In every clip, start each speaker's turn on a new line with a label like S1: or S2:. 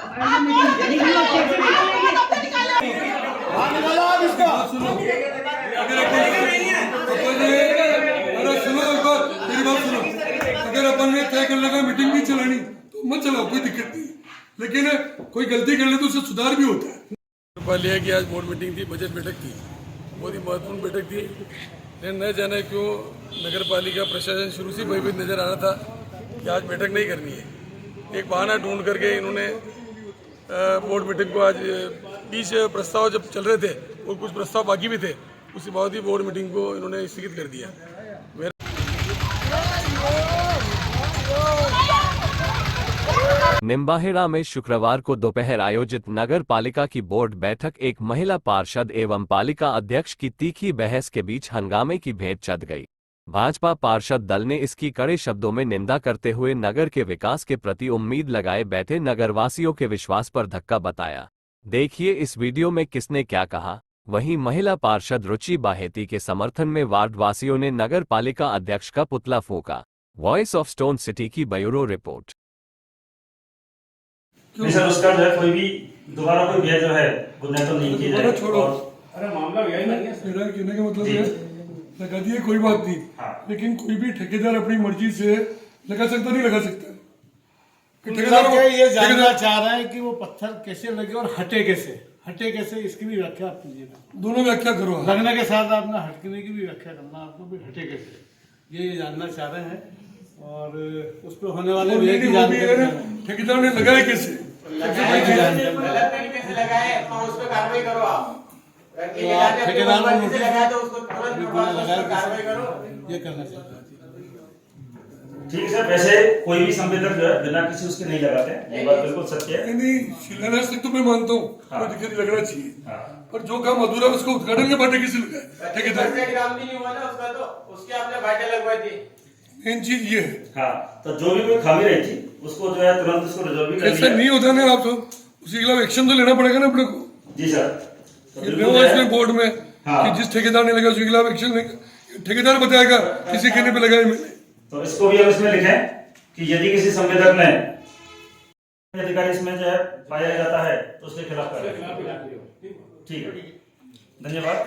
S1: अगर अपन ने तय कर लगा मीटिंग नहीं चलानी तो मत चलाओ, कोई दिक्कत नहीं, लेकिन कोई गलती कर ले तो उससे सुधार भी होता है। लिया कि आज बोर्ड मीटिंग थी, बजट बैठक थी, बहुत ही महत्वपूर्ण बैठक थी, लेकिन न जाने क्यों नगर पालिका प्रशासन शुरू से भयभीत नजर आ रहा था कि आज बैठक नहीं करनी है। एक बहाना ढूंढ करके इन्होंने बोर्ड मीटिंग को आज 20 प्रस्ताव जब चल रहे थे और कुछ प्रस्ताव बाकी भी थे, उसके बाद ही बोर्ड मीटिंग को इन्होंने स्थगित कर दिया।
S2: निम्बाहेड़ा में शुक्रवार को दोपहर आयोजित नगर पालिका की बोर्ड बैठक एक महिला पार्षद एवं पालिका अध्यक्ष की तीखी बहस के बीच हंगामे की भेंट चढ़ गई। भाजपा पार्षद दल ने इसकी कड़े शब्दों में निंदा करते हुए नगर के विकास के प्रति उम्मीद लगाए बैठे नगरवासियों के विश्वास पर धक्का बताया। देखिए इस वीडियो में किसने क्या कहा। वहीं महिला पार्षद रुचि बाहेती के समर्थन में वार्ड वासियों ने नगर पालिका अध्यक्ष का पुतला फूंका। वॉइस ऑफ स्टोन सिटी की ब्यूरो रिपोर्ट।
S3: नहीं सर, उसका जो है कोई भी दोबारा कोई व्यय जो है गुना तो नहीं किया जाए।
S1: छोड़ो,
S3: अरे मामला यही नहीं है,
S1: कहने का मतलब है लगा दिए कोई बात नहीं। हाँ। लेकिन कोई भी ठेकेदार अपनी मर्जी से लगा सकता नहीं लगा सकता।
S4: ठेकेदार ये जानना चाह रहा है कि वो पत्थर कैसे लगे और हटे कैसे इसकी भी व्याख्या आप कीजिएगा।
S1: दोनों व्याख्या करो।
S4: लगने के साथ आपने हटने की भी व्याख्या करना, आपको भी हटे कैसे ये जानना चाह रहे हैं और उस पर होने वाले
S1: ठेकेदार ने लगाया कैसे
S5: लगाए तो उस पर कार्रवाई करो। आप
S4: ठेकेदार
S5: लगाया तो उसको कार्रवाई करो,
S4: ये करना चाहिए।
S3: ठीक है सर, वैसे कोई भी संवेदक जो है बिना किसी उसके नहीं लगाते, ये बात बिल्कुल सत्य है।
S1: नहीं, शिलान्यास तक तो मैं मानता हूँ कोई दिक्कत लगना चाहिए। पर जो काम अधूरा उसको उद्घाटन के बाटे किसी लगाए ठेकेदार
S5: काम भी नहीं हुआ ना उसका, तो उसके आपने बाटे लगवाई थी।
S1: मेन चीज ये है।
S3: हाँ, तो जो भी कोई खामी रही थी उसको जो है तुरंत उसको रिजॉल्व भी कर
S1: ऐसा नहीं होता ना, आप उसके खिलाफ एक्शन तो लेना पड़ेगा ना अपने को।
S3: जी सर,
S1: इसमें बोर्ड में कि जिस ठेकेदार ने लगा उसके खिलाफ एक्शन लेगा, ठेकेदार बताएगा किसी कहने पे लगाए मैंने।
S3: तो इसको भी हम इसमें लिखें कि यदि किसी संवेदक ने अधिकारी इसमें जो है पाया जाता है तो उसके खिलाफ करें। ठीक है, धन्यवाद।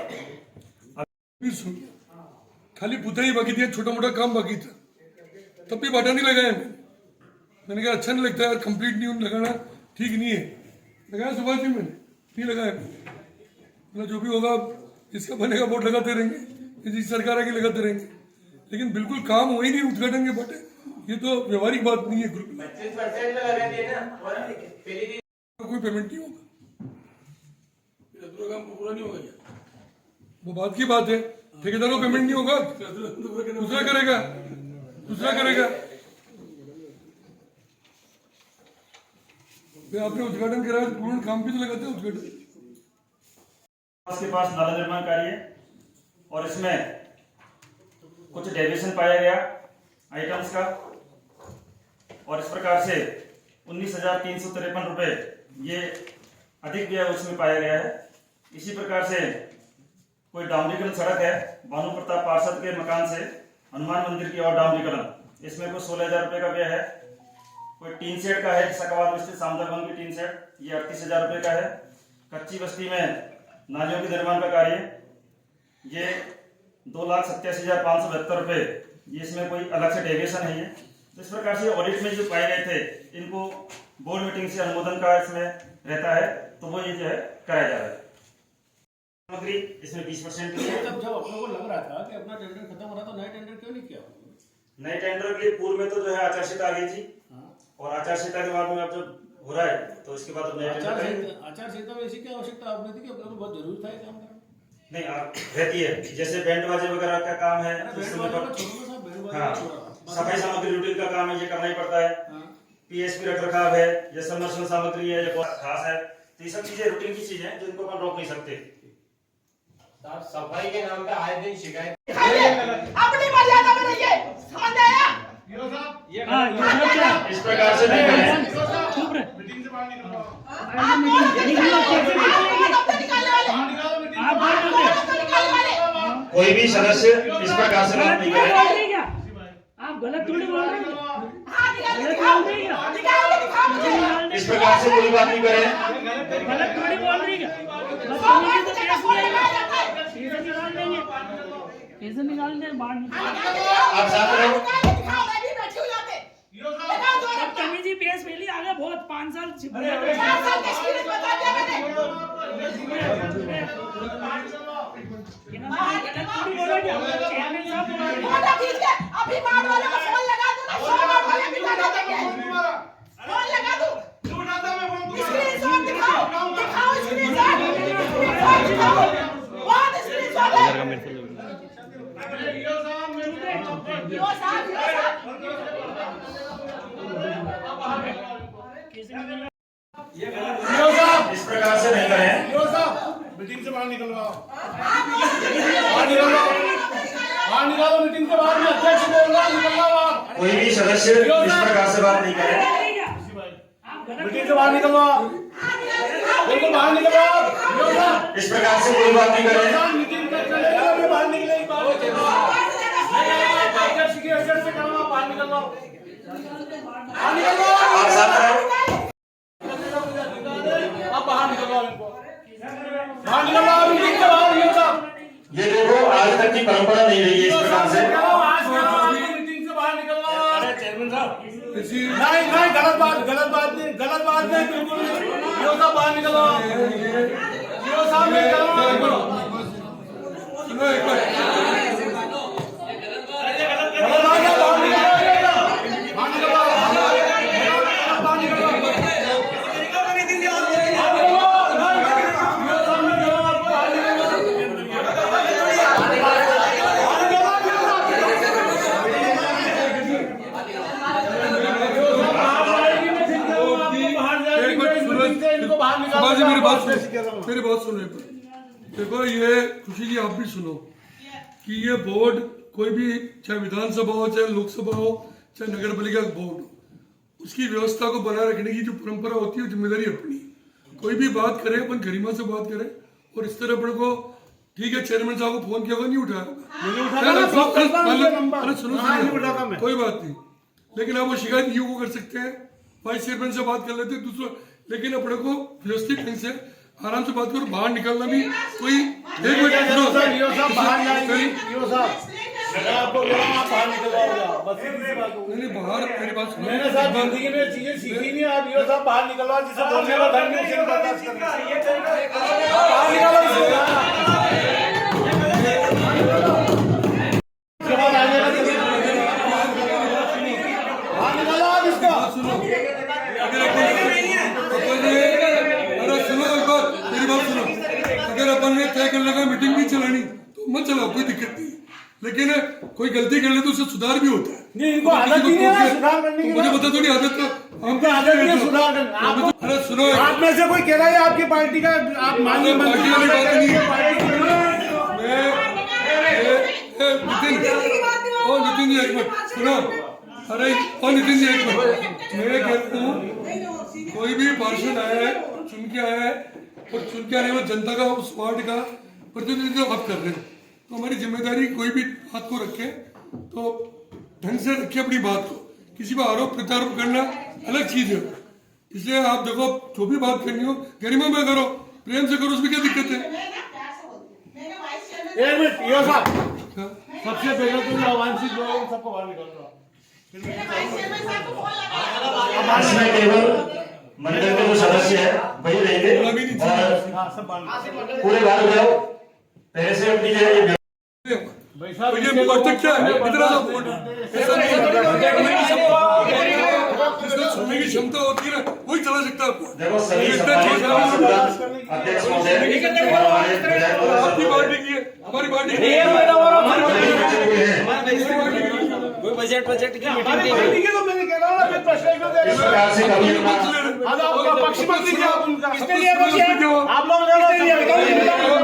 S1: खाली पुताई बाकी थी, छोटा मोटा काम बाकी था, तब भी बाटा नहीं लगाया मैंने कहा अच्छा नहीं लगता यार, कंप्लीट नहीं लगाना ठीक नहीं है। लगाया सुबह से मैंने नहीं लगाया, मतलब जो भी होगा जिसका बनेगा बोर्ड लगाते रहेंगे, जिस सरकार आगे लगाते रहेंगे, लेकिन बिल्कुल काम हो ही नहीं उद्घाटन के बाटे। ये तो व्यवहारिक बात नहीं है। ग्रुप में
S5: 25% लगा दिए ना,
S1: कोई पेमेंट नहीं होगा, काम पूरा नहीं होगा, वो बात की बात है। ठेकेदार को पेमेंट नहीं होगा, दूसरा करेगा। आपने उद्घाटन कराया तो पूर्ण काम भी तो लगाते हैं उद्घाटन।
S3: के पास नाला निर्माण कार्य है और इसमें कुछ डेविएशन पाया गया आइटम्स का, और इस प्रकार से 19,353 रुपए ये अधिक व्यय उसमें पाया गया है। इसी प्रकार से कोई डामरीकरण सड़क है भानु प्रताप पार्षद के मकान से हनुमान मंदिर की और डामरीकरण, इसमें कुछ 16,000 रुपए का व्यय है। कोई टीन शेड का है सकाबाद स्थित सामदागंज की टीन शेड, ये 38,000 रुपए का है। कच्ची बस्ती में नालियों के निर्माण का कार्य, ये 2,87,572 रुपए, ये इसमें कोई अलग से डेविएशन है। ये इस प्रकार से ऑडिट में जो पाए गए थे इनको बोर्ड मीटिंग से अनुमोदन का इसमें रहता है, तो वो ये जो है कराया जा रहा है। सामग्री इसमें 20% की है।
S4: जब अपने को लग रहा था कि अपना टेंडर खत्म हो रहा तो नया टेंडर क्यों नहीं किया?
S3: नए टेंडर के पूर्व में तो जो है आचार संहिता आ गई थी, और आचार संहिता के बाद में अब जब हो रहा है तो इसके बाद नया टेंडर।
S4: आचार संहिता में ऐसी क्या आवश्यकता आपने थी कि अपने को बहुत जरूरी था ये काम करना?
S3: नहीं, रहती है, जैसे बैंड बाजे वगैरह का काम है, सफाई सामग्री रूटीन का काम है, ये करना ही पड़ता है। पीएसपी रख रखाव है, ये समर्षण सामग्री है, ये बहुत खास है, तो ये सब चीजें रूटीन की चीजें हैं जिनको अपन रोक नहीं सकते।
S5: सफाई के नाम पे आए दिन शिकायत
S6: अपनी मर्यादा में रहिए, समझ आया?
S3: इस प्रकार से नहीं करें। कोई भी सदस्य इस प्रकार से बात नहीं करे।
S6: आप गलत थोड़ी बोल रहे हैं।
S3: इस प्रकार से कोई बात नहीं करें।
S7: गलत थोड़ी बोल रही है। कैसे निकाल देंगे बाहर
S3: आप साथ रहो।
S7: तमीजी पेश पहले आगे बहुत 5 साल
S6: अभी बाढ़ वाले को फोन लगा दो ना, 100 बाढ़ वाले भी लगा देंगे। फोन लगा दो, स्क्रीनशॉट दिखाओ, दिखाओ स्क्रीनशॉट, दिखाओ बहुत स्क्रीनशॉट है। यो साहब
S3: इस प्रकार से नहीं करें।
S4: मीटिंग से बाहर निकलवाओ, बाहर निकालो मीटिंग से बाहर। अध्यक्ष बोल रहा है, निकलना बाहर।
S3: कोई भी सदस्य इस प्रकार से बात नहीं करे।
S4: मीटिंग से बाहर निकलवाओ, बिल्कुल बाहर निकलवाओ।
S3: इस प्रकार से कोई बात नहीं करे।
S4: मीटिंग का चलेगा, अभी बाहर निकलेगी अध्यक्ष की हैसियत से करो, बाहर निकलवाओ, बाहर निकलवाओ।
S3: आप साथ रहो।
S4: अब बाहर निकलवाओ इनको, बाहर निकलवाओ मीटिंग से बाहर।
S3: ये देखो आज तक की परंपरा नहीं रही है इस प्रकार से।
S4: मीटिंग से बाहर निकलवाओ। चेयरमैन साहब नहीं नहीं, गलत बात नहीं, बिल्कुल नहीं। यो साहब बाहर निकलवाओ, यो साहब निकलवाओ।
S1: सुनो एक बार, मेरी बात सुनो एक बार। देखो ये खुशी जी, आप भी सुनो कि ये बोर्ड कोई भी, चाहे विधानसभा हो, चाहे लोकसभा हो, चाहे नगर पालिका का बोर्ड हो, उसकी व्यवस्था को बनाए रखने की जो परंपरा होती है, जिम्मेदारी अपनी। कोई भी बात करे अपन गरिमा से बात करें, और इस तरह अपने को ठीक है चेयरमैन साहब को फोन किया होगा, नहीं उठाया होगा, सुनो कोई बात नहीं, लेकिन आप वो शिकायत ईओ को कर सकते हैं, वाइस चेयरमैन से बात कर लेते हैं दूसरा, लेकिन अपने को व्यवस्थित ढंग से आराम से बात करो। बाहर निकलना भी कोई एक मिनट नहीं, बाहर मेरी बात सुनो।
S4: मैंने साहब जिंदगी में चीजें सीखी नहीं, आप यो साहब बाहर निकलवा, जिसे बोलने का धर्म नहीं, उसे बर्दाश्त करना। बाहर निकालो आप इसको।
S1: सुनो, अरे सुनो एक बार, मेरी बात सुनो। अगर अपन ने तय कर लगा मीटिंग नहीं चलानी तो मत चलाओ, कोई दिक्कत नहीं, लेकिन कोई गलती कर ले तो उससे सुधार भी होता है।
S4: नहीं, इनको आदत ही नहीं है सुधार करने की।
S1: मुझे बता थोड़ी आदत तो
S4: हमको आदत नहीं है सुधार करने।
S1: अरे सुनो,
S4: आप में से कोई कह रहा है आपकी पार्टी का, आप माननीय
S1: पार्टी वाली बात नहीं है। नितिन जी एक मिनट सुनो, अरे नितिन जी एक मिनट, मैं कहता हूँ कोई भी पार्षद आया है, चुन के आया है, और चुन के आने में जनता का, उस वार्ड का प्रतिनिधित्व आप कर रहे हैं, तो हमारी जिम्मेदारी कोई भी बात को रखे तो ढंग से रखे अपनी बात को। किसी पर आरोप प्रत्यारोप करना अलग चीज है, इसलिए आप देखो जो भी बात करनी हो गरिमा में करो, प्रेम से करो, उसमें क्या दिक्कत है।
S4: एक मिनट यो साहब, सबसे पहले तो आवांशिक लोग सबको बाहर निकल रहा।
S3: इसमें केवल मंडल के जो सदस्य है वही रहेंगे, और पूरे बाहर हो जाओ। पहले से अपनी जो है
S1: ये बोर्ड तक क्या है, इतना सा बोर्ड सुनने की क्षमता होती है ना, वही चला सकता है आपको।
S3: देखो सभी अध्यक्ष महोदय और हमारे विधायक
S1: आपकी पार्टी की है, हमारी पार्टी की है।
S5: कोई बजट की
S4: ठीक है, तो मैंने कह रहा हूँ ना, प्रश्न क्यों दे रहे
S3: इस प्रकार से कभी
S4: हो? आपका पक्ष मत लीजिए, आप उनका किसके लिए आप लोग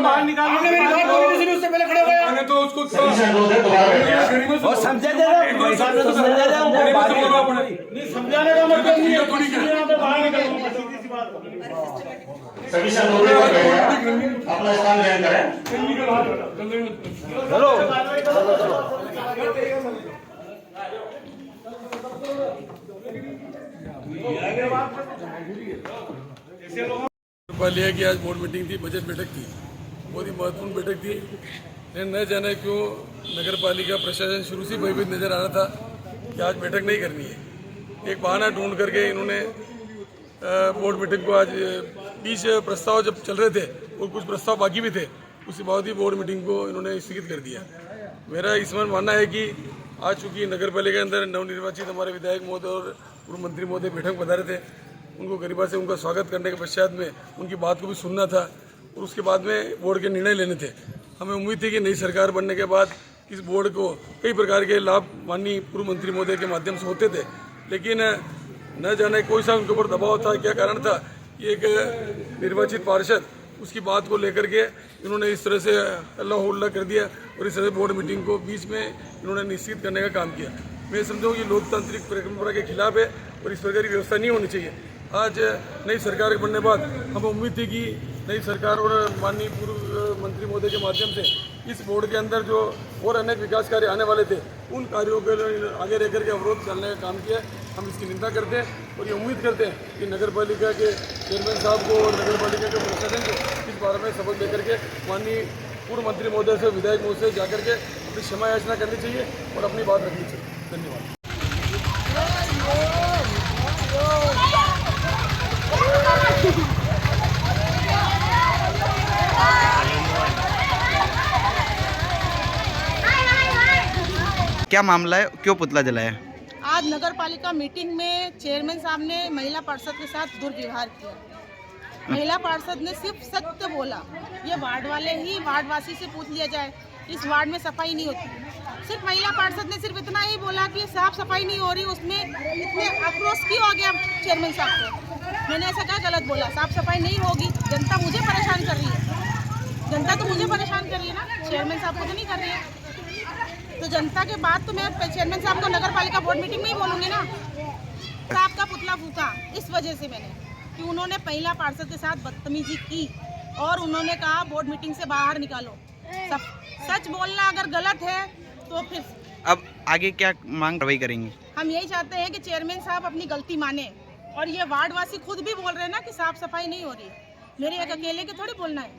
S4: बाहर निकाल, उससे पहले खड़े हो गए।
S1: मैंने तो उसको
S3: सभी से अनुरोध है दोबारा बैठिए।
S5: और समझा दे रहा हूं, भाई साहब ने तो समझा दे रहा हूं,
S4: नहीं समझाने का मतलब नहीं है, यहाँ पे बाहर निकलूंगा, सीधी सी बात है।
S3: सभी से अनुरोध है बैठिए, अपना स्थान ग्रहण करें।
S4: चलो
S1: नगरपालिका की आज बोर्ड मीटिंग थी, बजट बैठक थी, बहुत ही महत्वपूर्ण बैठक थी। लेकिन न जाने क्यों नगरपालिका प्रशासन शुरू से भयभीत नजर आ रहा था कि आज बैठक नहीं करनी है। एक बहाना ढूंढ करके इन्होंने बोर्ड मीटिंग को आज 20 प्रस्ताव जब चल रहे थे और कुछ प्रस्ताव बाकी भी थे, उसके बाद ही बोर्ड मीटिंग को इन्होंने स्थगित कर दिया। मेरा इसमें मानना है कि आज चूँकि नगरपालिका के अंदर नवनिर्वाचित हमारे विधायक महोदय और पूर्व मंत्री महोदय बैठक में पधारे थे, उनको गरिमा से उनका स्वागत करने के पश्चात में उनकी बात को भी सुनना था और उसके बाद में बोर्ड के निर्णय लेने थे। हमें उम्मीद थी कि नई सरकार बनने के बाद इस बोर्ड को कई प्रकार के लाभ माननीय पूर्व मंत्री महोदय के माध्यम से होते थे, लेकिन न जाने कोई सा उनके ऊपर दबाव था, क्या कारण था। ये एक निर्वाचित पार्षद उसकी बात को लेकर के इन्होंने इस तरह से अल्लाह उल्लाह कर दिया और इस तरह से बोर्ड मीटिंग को बीच में इन्होंने निश्चित करने का काम किया। मैं समझूँ कि लोकतांत्रिक परंपरा के खिलाफ है और इस प्रकार की व्यवस्था नहीं होनी चाहिए। आज नई सरकार बनने के बाद हमें उम्मीद थी कि नई सरकार और माननीय पूर्व मंत्री महोदय के माध्यम से इस बोर्ड के अंदर जो और अनेक विकास कार्य आने वाले थे, उन कार्यों के आगे रह करके अवरोध डालने का काम किया। हम इसकी निंदा करते हैं और ये उम्मीद करते हैं कि नगरपालिका के चेयरमैन साहब को और नगरपालिका के प्रशासन को इस बारे में शपथ लेकर के माननीय पूर्व मंत्री महोदय से, विधायक महोदय से जाकर के अपनी क्षमा याचना करनी चाहिए और अपनी बात रखनी चाहिए। धन्यवाद।
S5: क्या मामला है, क्यों पुतला जलाया?
S6: आज नगर पालिका मीटिंग में चेयरमैन साहब ने महिला पार्षद के साथ दुर्व्यवहार किया। महिला पार्षद ने सिर्फ सत्य बोला। ये वार्ड वाले ही वार्डवासी से पूछ लिया जाए, इस वार्ड में सफाई नहीं होती। सिर्फ महिला पार्षद ने सिर्फ इतना ही बोला कि साफ सफाई नहीं हो रही, उसमें इतने आक्रोश क्यों हो गया चेयरमैन साहब को। मैंने ऐसा क्या गलत बोला? साफ सफाई नहीं होगी, जनता मुझे परेशान कर रही है। जनता तो मुझे परेशान कर रही है ना, चेयरमैन साहब को तो नहीं कर रही है। तो जनता के बाद तो मैं चेयरमैन साहब को नगर पालिका बोर्ड मीटिंग में ही बोलूँगी ना। साहब का पुतला फूका इस वजह से मैंने कि उन्होंने महिला पार्षद के साथ बदतमीजी की और उन्होंने कहा बोर्ड मीटिंग से बाहर निकालो। सच बोलना अगर गलत है तो फिर
S5: अब आगे क्या मांग कार्रवाई करेंगे?
S6: हम यही चाहते हैं कि चेयरमैन साहब अपनी गलती माने और ये वार्डवासी खुद भी बोल रहे हैं ना कि साफ सफाई नहीं हो रही है। मेरे एक अकेले के थोड़ी बोलना है।